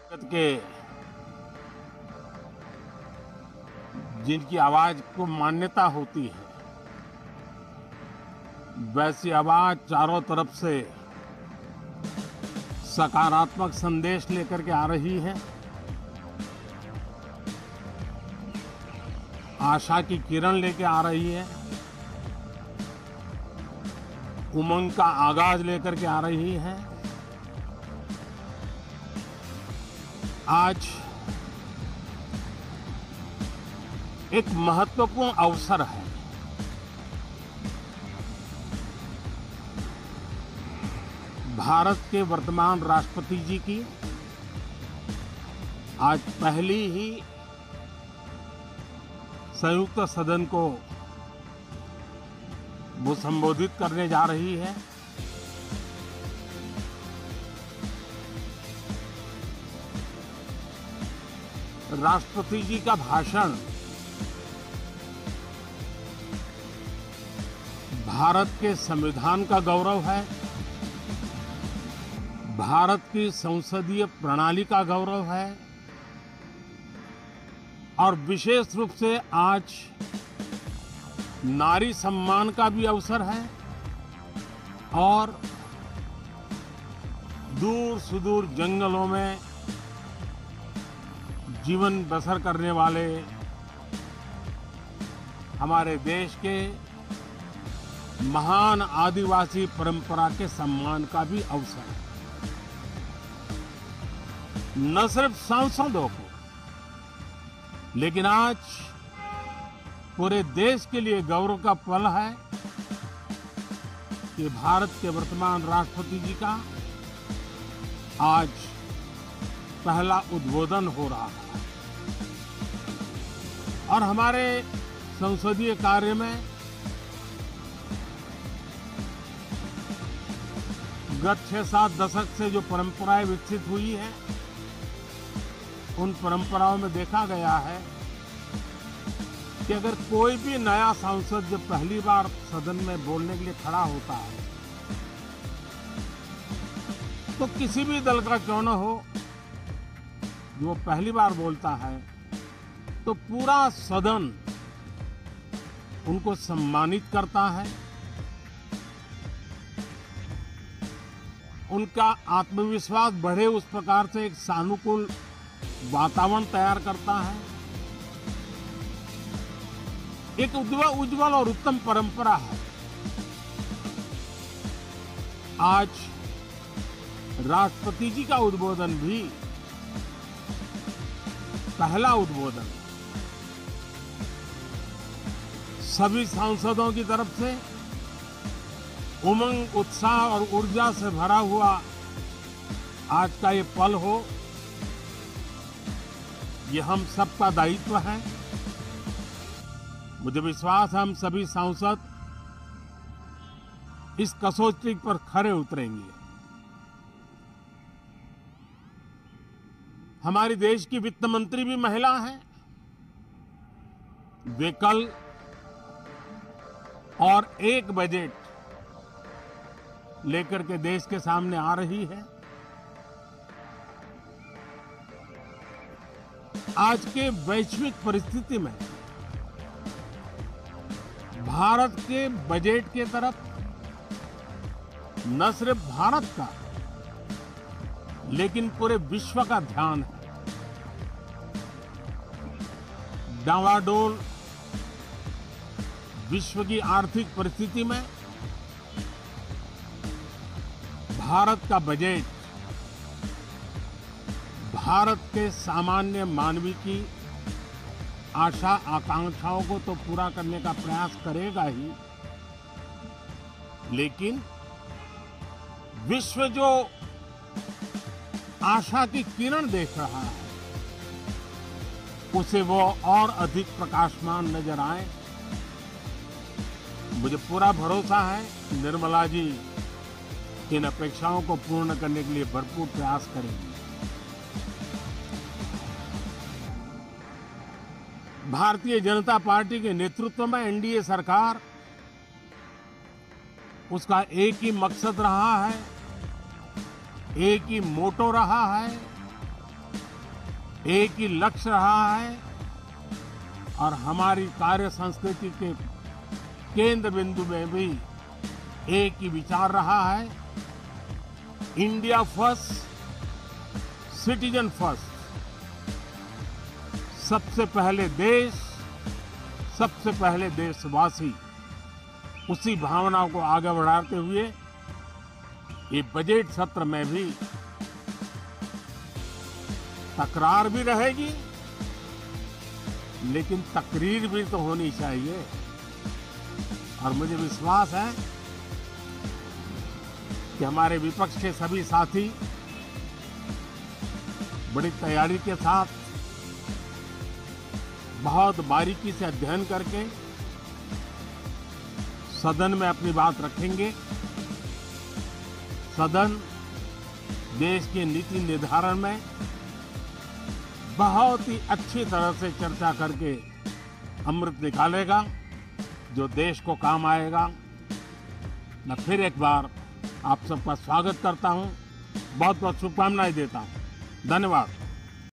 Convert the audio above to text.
जगत के जिनकी आवाज को मान्यता होती है, वैसी आवाज चारों तरफ से सकारात्मक संदेश लेकर के आ रही है। आशा की किरण लेके आ रही है, उमंग का आगाज लेकर के आ रही है। आज एक महत्वपूर्ण अवसर है। भारत के वर्तमान राष्ट्रपति जी की आज पहली ही संयुक्त सदन को वो संबोधित करने जा रही है। राष्ट्रपति जी का भाषण भारत के संविधान का गौरव है, भारत की संसदीय प्रणाली का गौरव है और विशेष रूप से आज नारी सम्मान का भी अवसर है और दूर सुदूर जंगलों में जीवन बसर करने वाले हमारे देश के महान आदिवासी परंपरा के सम्मान का भी अवसर है। न सिर्फ सांसदों को, लेकिन आज पूरे देश के लिए गौरव का पल है कि भारत के वर्तमान राष्ट्रपति जी का आज पहला उद्बोधन हो रहा है और हमारे संसदीय कार्य में गत 6-7 दशक से जो परंपराएं विकसित हुई हैं, उन परंपराओं में देखा गया है कि अगर कोई भी नया सांसद जब पहली बार सदन में बोलने के लिए खड़ा होता है, तो किसी भी दल का क्यों न हो, जो पहली बार बोलता है तो पूरा सदन उनको सम्मानित करता है, उनका आत्मविश्वास बढ़े उस प्रकार से एक सानुकूल वातावरण तैयार करता है। एक उज्जवल और उत्तम परंपरा है। आज राष्ट्रपति जी का उद्बोधन भी पहला उद्बोधन सभी सांसदों की तरफ से उमंग, उत्साह और ऊर्जा से भरा हुआ आज का ये पल हो, ये हम सबका दायित्व है। मुझे विश्वास है हम सभी सांसद इस कसौटी पर खरे उतरेंगे। हमारी देश की वित्त मंत्री भी महिला हैं। वे कल और एक बजट लेकर के देश के सामने आ रही है। आज के वैश्विक परिस्थिति में भारत के बजट के तरफ न सिर्फ भारत का, लेकिन पूरे विश्व का ध्यान है। डावाडोल विश्व की आर्थिक परिस्थिति में भारत का बजट भारत के सामान्य मानवी की आशा आकांक्षाओं को तो पूरा करने का प्रयास करेगा ही, लेकिन विश्व जो आशा की किरण देख रहा है, उसे वो और अधिक प्रकाशमान नजर आए। मुझे पूरा भरोसा है निर्मला जी इन अपेक्षाओं को पूर्ण करने के लिए भरपूर प्रयास करेंगी। भारतीय जनता पार्टी के नेतृत्व में एनडीए सरकार, उसका एक ही मकसद रहा है, एक ही मोटो रहा है एक ही लक्ष्य रहा है और हमारी कार्य संस्कृति के केंद्र बिंदु में भी एक ही विचार रहा है, इंडिया फर्स्ट, सिटीजन फर्स्ट। सबसे पहले देश, सबसे पहले देशवासी, उसी भावना को आगे बढ़ाते हुए ये बजट सत्र में भी तकरार भी रहेगी, लेकिन तकरीर भी तो होनी चाहिए। और मुझे विश्वास है कि हमारे विपक्ष के सभी साथी बड़ी तैयारी के साथ, बहुत बारीकी से अध्ययन करके सदन में अपनी बात रखेंगे। सदन देश के नीति निर्धारण में बहुत ही अच्छी तरह से चर्चा करके अमृत निकालेगा, जो देश को काम आएगा। मैं फिर एक बार आप सबका स्वागत करता हूं, बहुत बहुत शुभकामनाएं देता हूं। धन्यवाद।